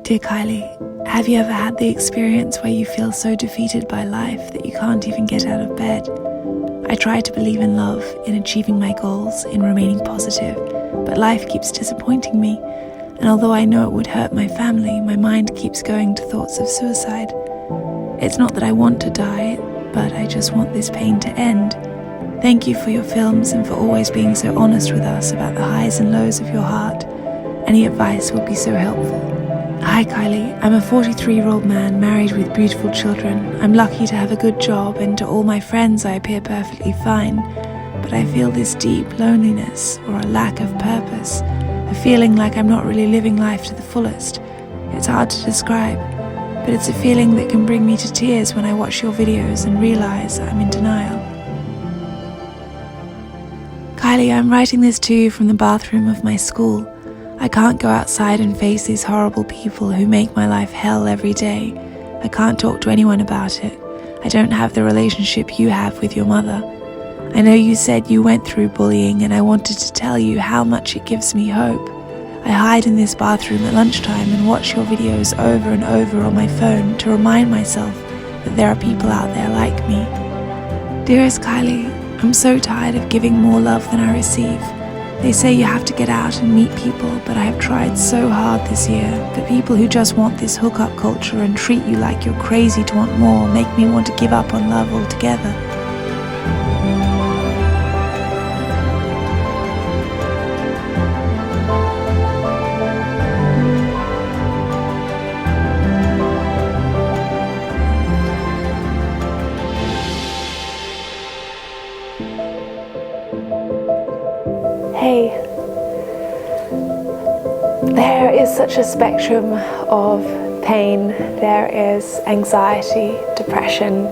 Dear Kylie, have you ever had the experience where you feel so defeated by life that you can't even get out of bed? I try to believe in love, in achieving my goals, in remaining positive, but life keeps disappointing me, and although I know it would hurt my family, my mind keeps going to thoughts of suicide. It's not that I want to die, but I just want this pain to end. Thank you for your films and for always being so honest with us about the highs and lows of your heart. Any advice would be so helpful. Hi Kylie, I'm a 43-year-old man married with beautiful children. I'm lucky to have a good job, and to all my friends I appear perfectly fine. But I feel this deep loneliness, or a lack of purpose, a feeling like I'm not really living life to the fullest. It's hard to describe, but it's a feeling that can bring me to tears when I watch your videos and realize I'm in denial. Kylie, I'm writing this to you from the bathroom of my school. I can't go outside and face these horrible people who make my life hell every day. I can't talk to anyone about it. I don't have the relationship you have with your mother. I know you said you went through bullying, and I wanted to tell you how much it gives me hope. I hide in this bathroom at lunchtime and watch your videos over and over on my phone to remind myself that there are people out there like me. Dearest Kylie, I'm so tired of giving more love than I receive. They say you have to get out and meet people, but I have tried so hard this year. But people who just want this hookup culture and treat you like you're crazy to want more make me want to give up on love altogether. Hey, there is such a spectrum of pain. There is anxiety, depression,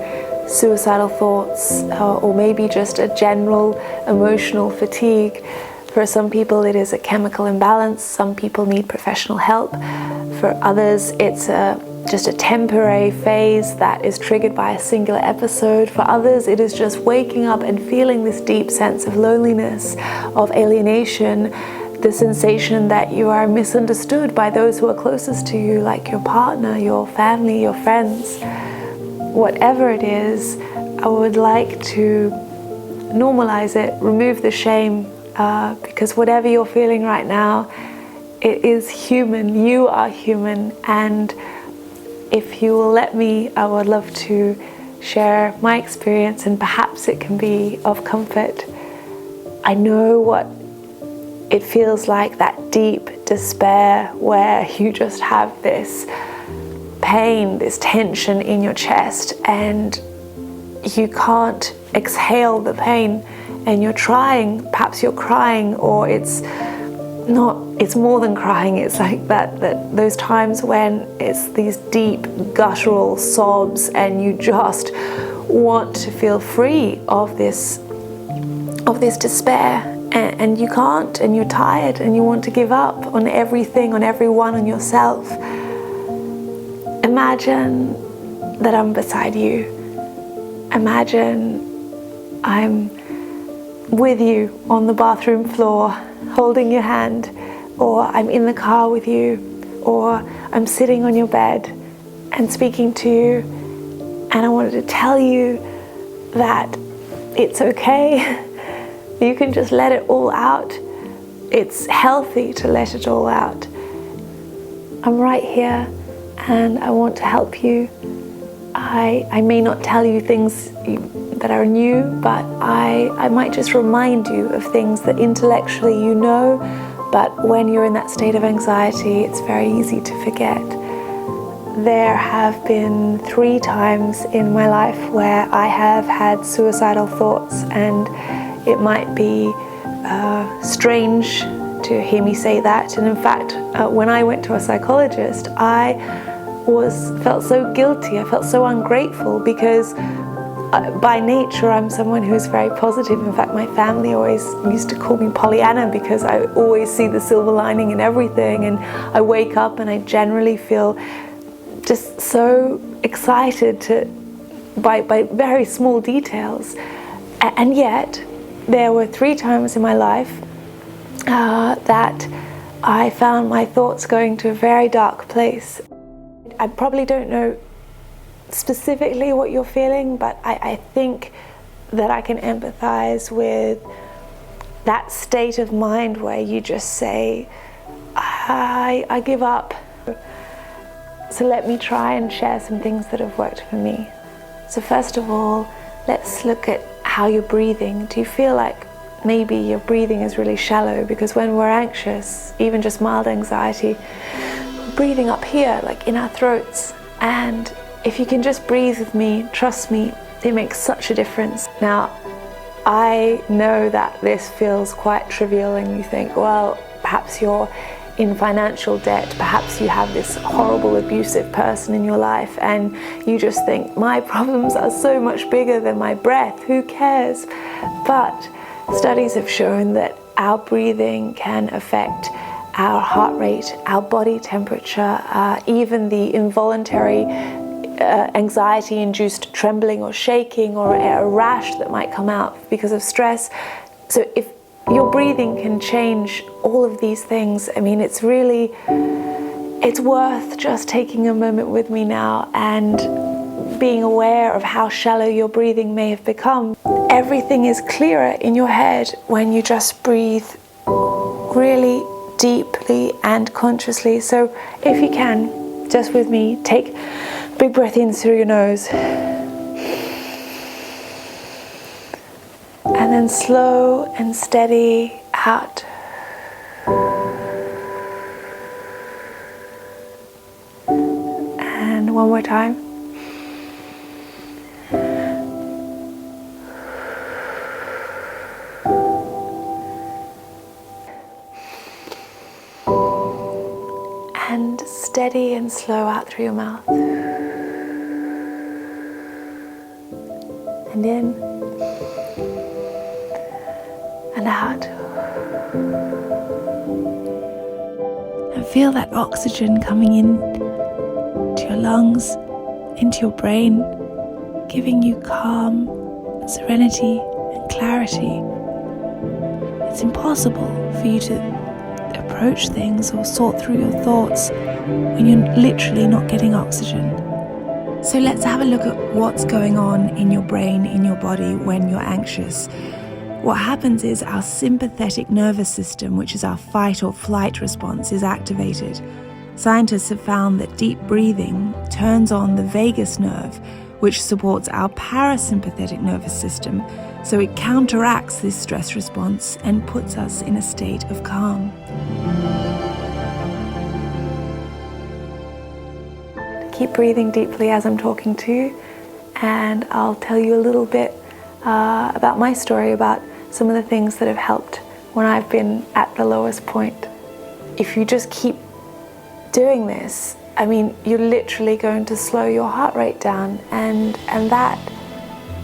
suicidal thoughts, or maybe just a general emotional fatigue. For some people it is a chemical imbalance. Some people need professional help. For others it's just a temporary phase that is triggered by a singular episode. For others, it is just waking up and feeling this deep sense of loneliness, of alienation, the sensation that you are misunderstood by those who are closest to you, like your partner, your family, your friends. Whatever it is, I would like to normalize it, remove the shame, because whatever you're feeling right now, it is human. You are human, and if you will let me, I would love to share my experience, and perhaps it can be of comfort. I know what it feels like, that deep despair where you just have this pain, this tension in your chest, and you can't exhale the pain, and you're trying, perhaps you're crying, or it's more than crying. It's like that those times when it's these deep guttural sobs and you just want to feel free of this despair, and you can't, and you're tired and you want to give up on everything, on everyone, on yourself. Imagine that I'm beside you. Imagine I'm with you on the bathroom floor, holding your hand, or I'm in the car with you, or I'm sitting on your bed and speaking to you, and I wanted to tell you that it's okay. You can just let it all out. It's healthy to let it all out. I'm right here, and I want to help you. I may not tell you things that are new, but I might just remind you of things that intellectually you know, but when you're in that state of anxiety, it's very easy to forget. There have been 3 times in my life where I have had suicidal thoughts, and it might be strange to hear me say that. And in fact, when I went to a psychologist, I felt so guilty, I felt so ungrateful, because by nature I'm someone who's very positive. In fact, my family always used to call me Pollyanna, because I always see the silver lining in everything, and I wake up and I generally feel just so excited by very small details. And yet there were 3 times in my life that I found my thoughts going to a very dark place. I probably don't know specifically what you're feeling, but I think that I can empathize with that state of mind where you just say, I give up. So let me try and share some things that have worked for me. So first of all, let's look at how you're breathing. Do you feel like maybe your breathing is really shallow? Because when we're anxious, even just mild anxiety, we're breathing up here, like in our throats. And if you can just breathe with me, trust me, it makes such a difference. Now, I know that this feels quite trivial and you think, well, perhaps you're in financial debt, perhaps you have this horrible abusive person in your life and you just think, my problems are so much bigger than my breath, who cares? But studies have shown that our breathing can affect our heart rate, our body temperature, even the involuntary anxiety-induced trembling or shaking or a rash that might come out because of stress. So if your breathing can change all of these things, I mean, it's worth just taking a moment with me now and being aware of how shallow your breathing may have become. Everything is clearer in your head when you just breathe really deeply and consciously. So if you can, just with me, take a big breath in through your nose. And then slow and steady out. And one more time. And steady and slow out through your mouth. And in. And out. And feel that oxygen coming in to your lungs, into your brain, giving you calm, serenity, and clarity. It's impossible for you to approach things or sort through your thoughts when you're literally not getting oxygen. So let's have a look at what's going on in your brain, in your body when you're anxious. What happens is our sympathetic nervous system, which is our fight or flight response, is activated. Scientists have found that deep breathing turns on the vagus nerve, which supports our parasympathetic nervous system, so it counteracts this stress response and puts us in a state of calm. Keep breathing deeply as I'm talking to you, and I'll tell you a little bit about my story, about some of the things that have helped when I've been at the lowest point. If you just keep doing this, I mean, you're literally going to slow your heart rate down, and that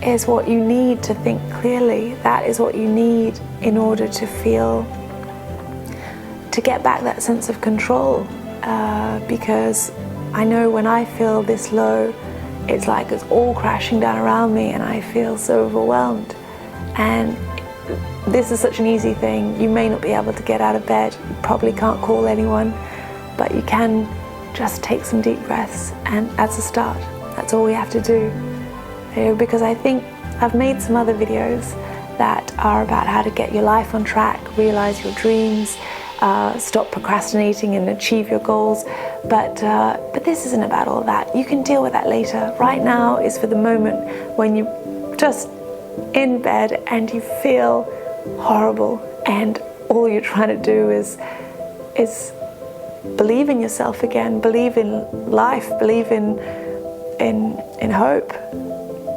is what you need to think clearly. That is what you need in order to get back that sense of control, because I know when I feel this low, it's like it's all crashing down around me and I feel so overwhelmed. And this is such an easy thing. You may not be able to get out of bed, you probably can't call anyone, but you can just take some deep breaths, and that's a start. That's all we have to do. Because I think I've made some other videos that are about how to get your life on track, realize your dreams, stop procrastinating and achieve your goals. But this isn't about all that. You can deal with that later. Right now is for the moment when you're just in bed and you feel horrible, and all you're trying to do is believe in yourself again, believe in life, believe in hope.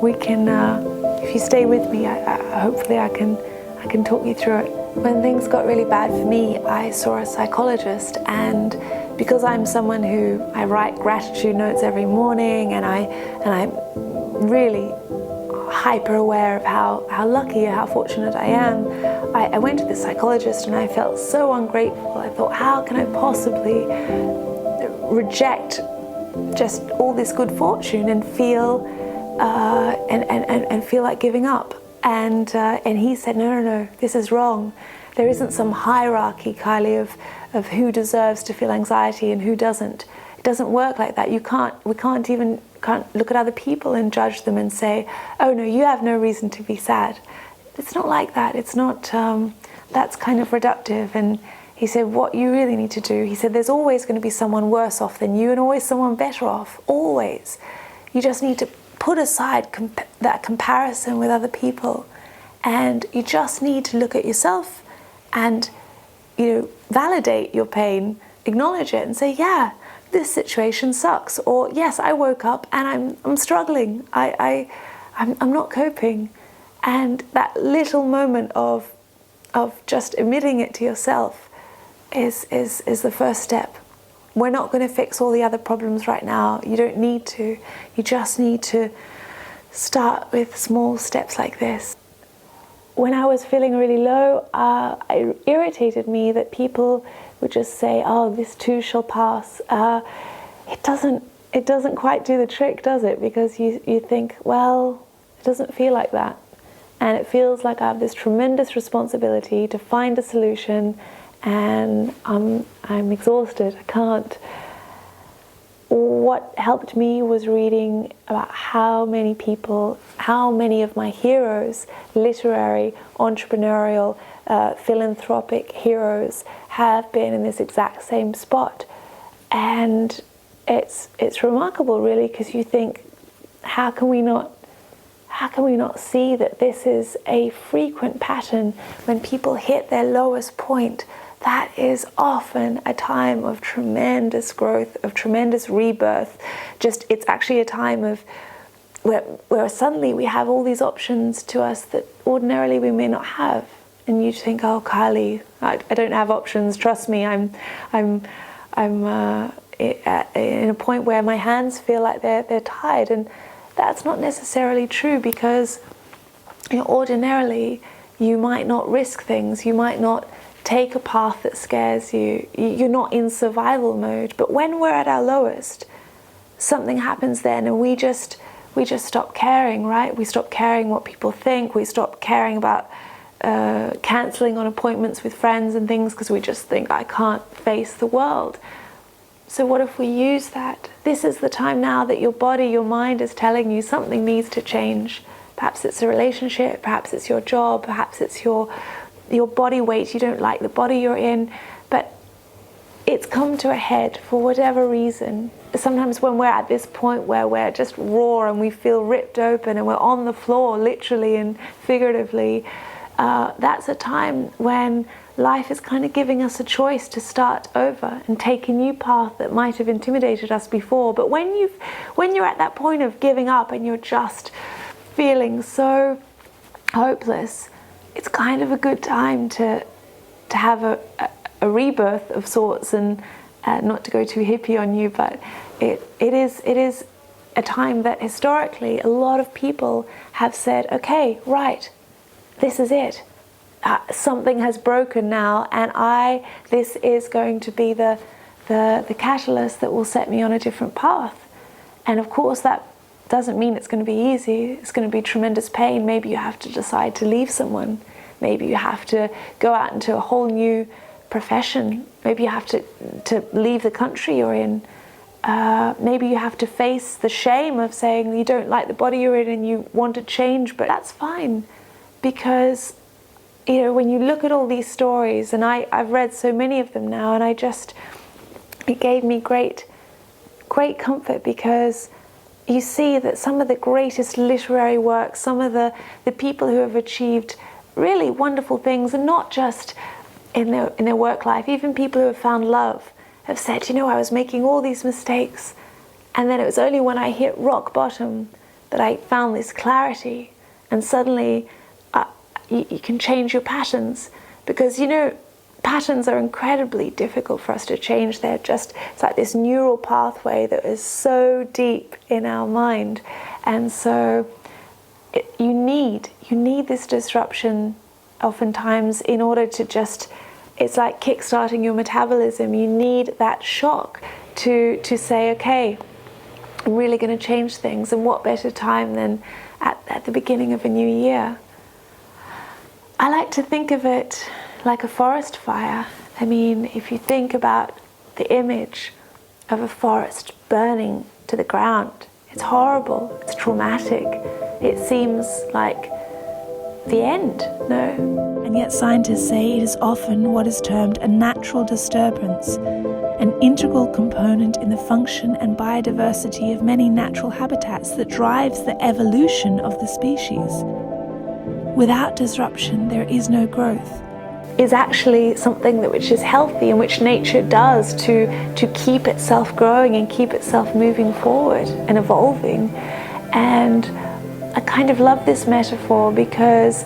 We can, if you stay with me, hopefully I can talk you through it. When things got really bad for me, I saw a psychologist, and because I'm someone who I write gratitude notes every morning, and I'm really hyper aware of how lucky and how fortunate I am, I went to the psychologist and I felt so ungrateful. I thought, how can I possibly reject just all this good fortune and feel and feel like giving up? And he said, no, this is wrong. there isn't some hierarchy, Kylie, of who deserves to feel anxiety and who doesn't. It doesn't work like that. We can't look at other people and judge them and say, oh no, you have no reason to be sad. It's not like that. It's not, that's kind of reductive. And he said, what you really need to do, he said, there's always going to be someone worse off than you and always someone better off, always. You just need to put aside that comparison with other people, and you just need to look at yourself and, validate your pain, acknowledge it and say, yeah, this situation sucks, or yes, I woke up and I'm struggling, I'm not coping. And that little moment of just admitting it to yourself is the first step. We're not going to fix all the other problems right now. You don't need to. You just need to start with small steps like this. When I was feeling really low, it irritated me that people would just say, oh, this too shall pass. It doesn't quite do the trick, does it? Because you think, well, it doesn't feel like that. And it feels like I have this tremendous responsibility to find a solution, and I'm exhausted, I can't. What helped me was reading about how many people, how many of my heroes, literary, entrepreneurial, philanthropic heroes, have been in this exact same spot. And it's remarkable, really, because you think, how can we not see that this is a frequent pattern when people hit their lowest point? That is often a time of tremendous growth, of tremendous rebirth. It's actually a time of where suddenly we have all these options to us that ordinarily we may not have. And you think, oh, Kylie, I don't have options. Trust me, I'm in a point where my hands feel like they're tied. And that's not necessarily true, because ordinarily you might not risk things. You might not take a path that scares you. You're not in survival mode. But when we're at our lowest, something happens then, and we just stop caring, right? We stop caring what people think. We stop caring about cancelling on appointments with friends and things, because we just think, I can't face the world. So what if we use that? This is the time now that your body, your mind is telling you something needs to change. Perhaps it's a relationship, perhaps it's your job, perhaps it's your body weight. You don't like the body you're in, but it's come to a head for whatever reason. Sometimes when we're at this point where we're just raw and we feel ripped open and we're on the floor, literally and figuratively, that's a time when life is kind of giving us a choice to start over and take a new path that might have intimidated us before. But when you're at that point of giving up and you're just feeling so hopeless, it's kind of a good time to have a rebirth of sorts. And not to go too hippie on you, but it is a time that historically a lot of people have said, okay, right, this is it. Something has broken now, and this is going to be the catalyst that will set me on a different path. And of course that doesn't mean it's going to be easy. It's going to be tremendous pain. Maybe you have to decide to leave someone. Maybe you have to go out into a whole new profession. Maybe you have to leave the country you're in. Maybe you have to face the shame of saying you don't like the body you're in and you want to change, but that's fine. Because when you look at all these stories, and I've read so many of them now, and it gave me great comfort, because you see that some of the greatest literary works, some of the people who have achieved really wonderful things, and not just in their work life, even people who have found love, have said, I was making all these mistakes, and then it was only when I hit rock bottom that I found this clarity, and suddenly you can change your patterns, because patterns are incredibly difficult for us to change. It's like this neural pathway that is so deep in our mind, and so you need this disruption oftentimes in order to it's like kickstarting your metabolism. You need that shock to say, okay, I'm really going to change things, and what better time than at the beginning of a new year. I like to think of it like a forest fire. I mean, if you think about the image of a forest burning to the ground, it's horrible, it's traumatic, it seems like the end, no? And yet scientists say it is often what is termed a natural disturbance, an integral component in the function and biodiversity of many natural habitats that drives the evolution of the species. Without disruption, there is no growth. Is actually something which is healthy and which nature does to keep itself growing and keep itself moving forward and evolving. And I kind of love this metaphor because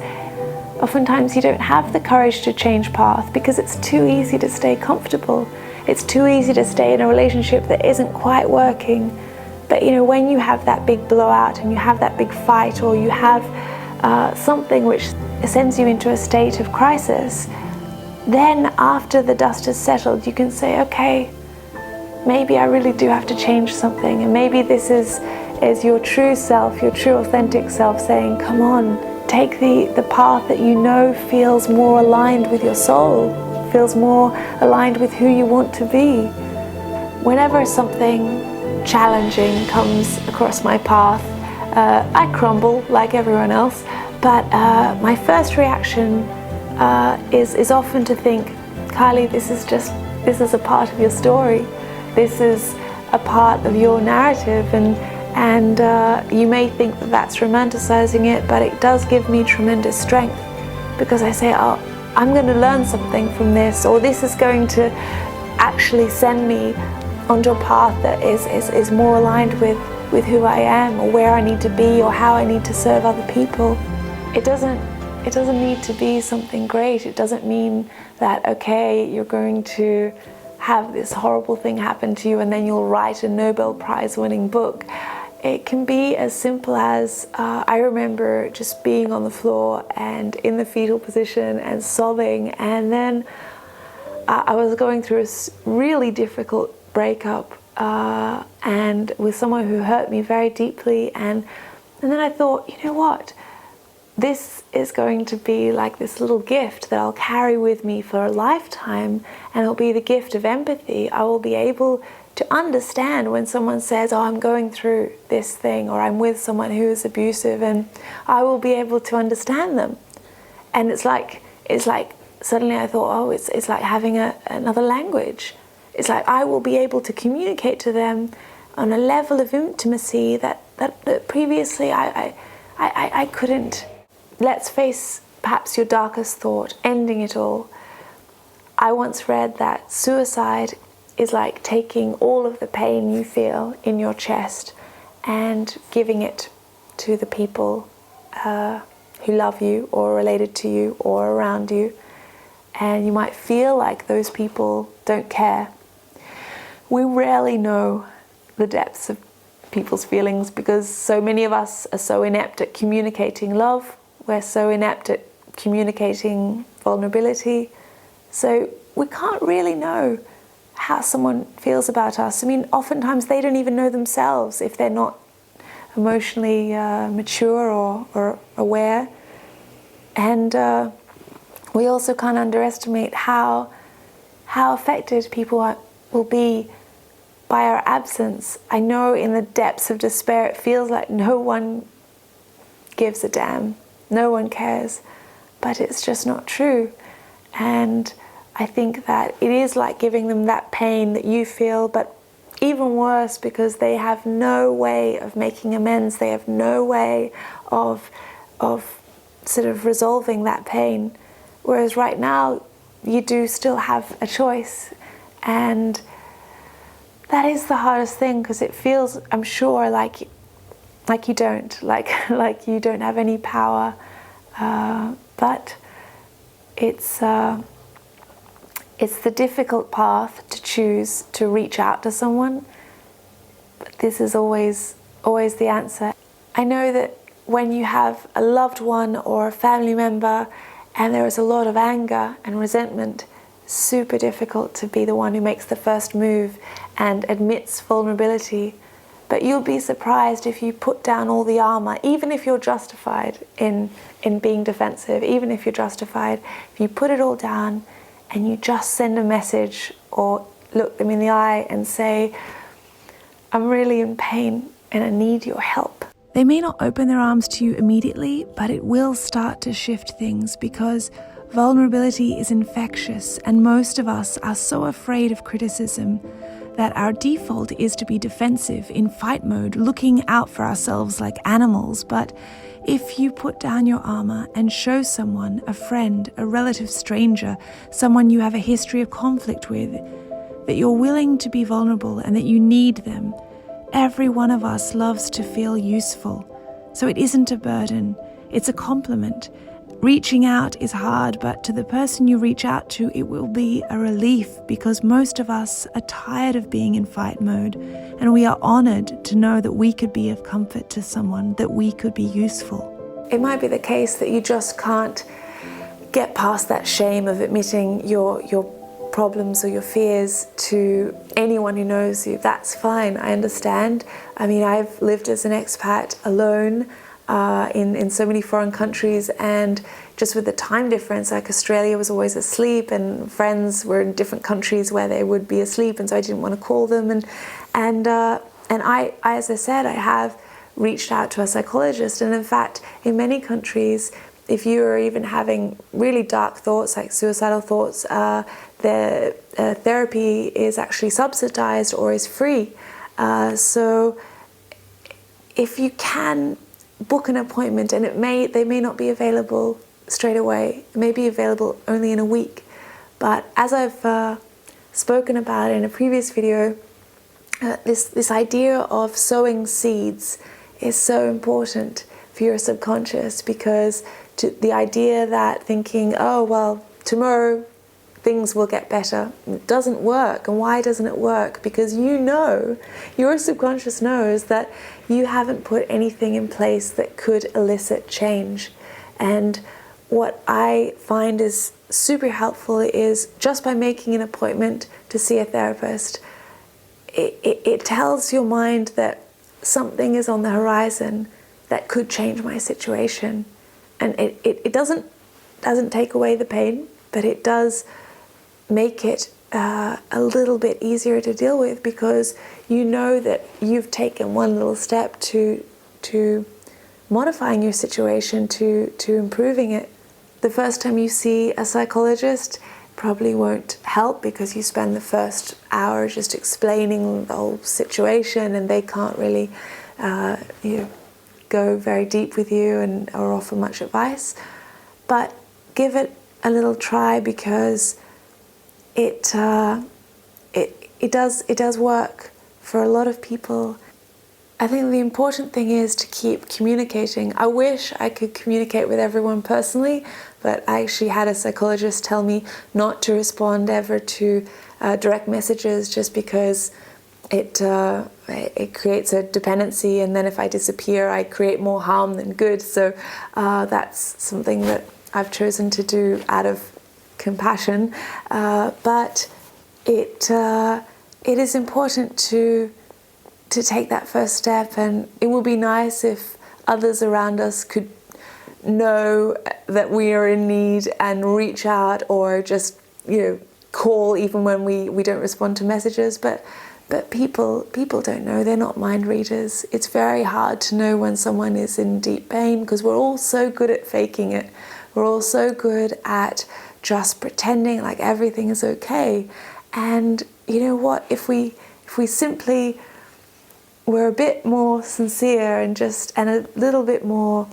oftentimes you don't have the courage to change path because it's too easy to stay comfortable. It's too easy to stay in a relationship that isn't quite working. But you know, when you have that big blowout and you have that big fight, or you have something which sends you into a state of crisis, then after the dust has settled, you can say, okay, maybe I really do have to change something, and maybe this is your true self, your true authentic self saying, come on, take the path that you know feels more aligned with your soul, feels more aligned with who you want to be. Whenever something challenging comes across my path, I crumble like everyone else. But my first reaction is often to think, Kylie, this is a part of your story. This is a part of your narrative, and you may think that that's romanticizing it, but it does give me tremendous strength, because I say, oh, I'm going to learn something from this, or this is going to actually send me onto a path that is more aligned with who I am, or where I need to be, or how I need to serve other people. It doesn't need to be something great. It doesn't mean that, okay, you're going to have this horrible thing happen to you and then you'll write a Nobel Prize winning book. It can be as simple as, I remember just being on the floor and in the fetal position and sobbing, and then I was going through a really difficult breakup and with someone who hurt me very deeply, and then I thought, you know what? This is going to be like this little gift that I'll carry with me for a lifetime, and it'll be the gift of empathy. I will be able to understand when someone says, oh, I'm going through this thing, or I'm with someone who is abusive, and I will be able to understand them. And it's like suddenly I thought, oh, it's like having another language. It's like I will be able to communicate to them on a level of intimacy that previously I couldn't. Let's face perhaps your darkest thought, ending it all. I once read that suicide is like taking all of the pain you feel in your chest and giving it to the people who love you or related to you or around you. And you might feel like those people don't care. We rarely know the depths of people's feelings because so many of us are so inept at communicating love. We're so inept at communicating vulnerability. So we can't really know how someone feels about us. I mean, oftentimes they don't even know themselves if they're not emotionally mature or aware. And we also can't underestimate how affected people will be by our absence. I know in the depths of despair it feels like no one gives a damn. No one cares, but it's just not true. And I think that it is like giving them that pain that you feel, but even worse because they have no way of making amends. They have no way of sort of resolving that pain. Whereas right now, you do still have a choice. And that is the hardest thing because it feels, I'm sure, like you don't, like you don't have any power, but it's the difficult path to choose to reach out to someone. But this is always the answer. I know that when you have a loved one or a family member and there is a lot of anger and resentment, it's super difficult to be the one who makes the first move and admits vulnerability. But you'll be surprised if you put down all the armor, even if you're justified in being defensive, even if you're justified, if you put it all down and you just send a message or look them in the eye and say, I'm really in pain and I need your help. They may not open their arms to you immediately, but it will start to shift things, because vulnerability is infectious, and most of us are so afraid of criticism that our default is to be defensive, in fight mode, looking out for ourselves like animals. But if you put down your armor and show someone, a friend, a relative stranger, someone you have a history of conflict with, that you're willing to be vulnerable and that you need them, every one of us loves to feel useful. So it isn't a burden, it's a compliment. Reaching out is hard, but to the person you reach out to, it will be a relief, because most of us are tired of being in fight mode, and we are honored to know that we could be of comfort to someone, that we could be useful. It might be the case that you just can't get past that shame of admitting your problems or your fears to anyone who knows you. That's fine, I understand. I mean, I've lived as an expat alone in so many foreign countries, and just with the time difference, like Australia was always asleep and friends were in different countries where they would be asleep, and so I didn't want to call them, and I, as I said, I have reached out to a psychologist, and in fact in many countries, if you are even having really dark thoughts like suicidal thoughts, the therapy is actually subsidized or is free. So if you can book an appointment, and they may not be available straight away, it may be available only in a week, but as I've spoken about in a previous video, this idea of sowing seeds is so important for your subconscious, because the idea that thinking, oh well, tomorrow things will get better, it doesn't work. And why doesn't it work? Because you know, your subconscious knows that you haven't put anything in place that could elicit change. And what I find is super helpful is just by making an appointment to see a therapist, it tells your mind that something is on the horizon that could change my situation. And it doesn't take away the pain, but it does make it a little bit easier to deal with, because you know that you've taken one little step to modifying your situation, to improving it. The first time you see a psychologist probably won't help, because you spend the first hour just explaining the whole situation, and they can't really go very deep with you or offer much advice. But give it a little try, because it does work for a lot of people. I think the important thing is to keep communicating. I wish I could communicate with everyone personally, but I actually had a psychologist tell me not to respond ever to direct messages, just because it creates a dependency, and then if I disappear, I create more harm than good. So that's something that I've chosen to do out of compassion. But it is important to take that first step, and it would be nice if others around us could know that we are in need and reach out, or just call even when we don't respond to messages. But people don't know. They're not mind readers. It's very hard to know when someone is in deep pain, because we're all so good at faking it. We're all so good at just pretending like everything is okay. And you know what? If we simply were a bit more sincere and a little bit more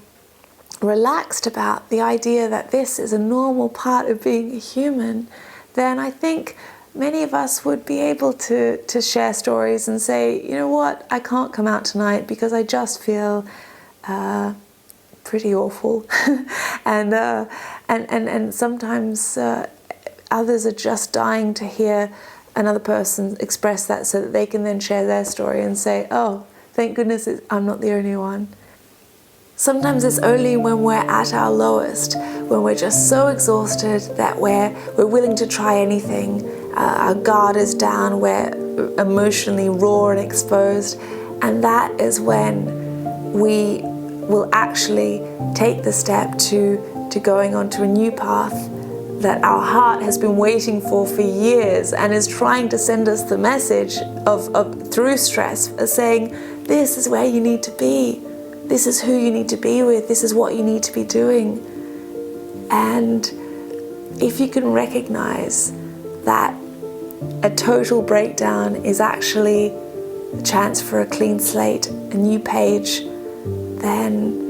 relaxed about the idea that this is a normal part of being a human, then I think many of us would be able to share stories and say, you know what, I can't come out tonight because I just feel pretty awful. and sometimes others are just dying to hear another person express that, so that they can then share their story and say, oh, thank goodness I'm not the only one. Sometimes it's only when we're at our lowest, when we're just so exhausted that we're willing to try anything, our guard is down, we're emotionally raw and exposed, And that is when we will actually take the step to going onto a new path that our heart has been waiting for years and is trying to send us the message of through stress, saying, this is where you need to be. This is who you need to be with. This is what you need to be doing. And if you can recognize that a total breakdown is actually a chance for a clean slate, a new page, then,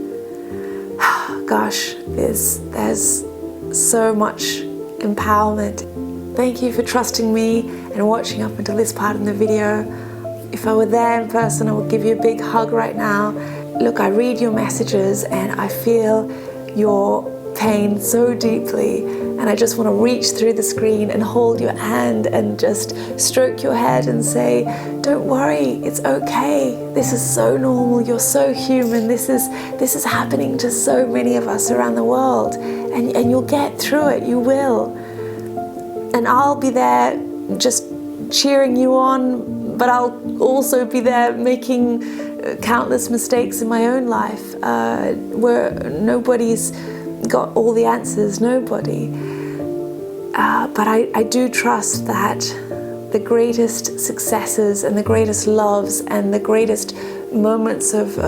gosh, there's so much empowerment. Thank you for trusting me and watching up until this part in the video. If I were there in person, I would give you a big hug right now. Look, I read your messages and I feel your pain so deeply, and I just want to reach through the screen and hold your hand and just stroke your head and say, don't worry, it's okay. This is so normal, you're so human. This is happening to so many of us around the world, and you'll get through it, you will. And I'll be there just cheering you on, but I'll also be there making countless mistakes in my own life, where nobody's got all the answers, nobody. But I do trust that the greatest successes and the greatest loves and the greatest moments of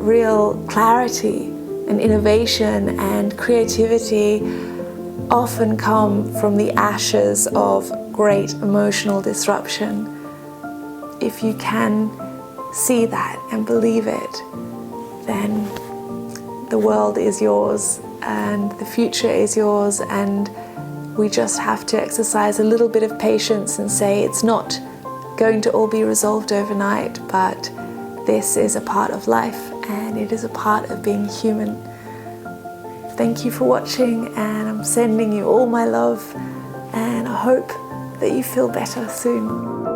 real clarity and innovation and creativity often come from the ashes of great emotional disruption. If you can see that and believe it, then the world is yours and the future is yours, and we just have to exercise a little bit of patience and say it's not going to all be resolved overnight, but this is a part of life and it is a part of being human. Thank you for watching, and I'm sending you all my love, and I hope that you feel better soon.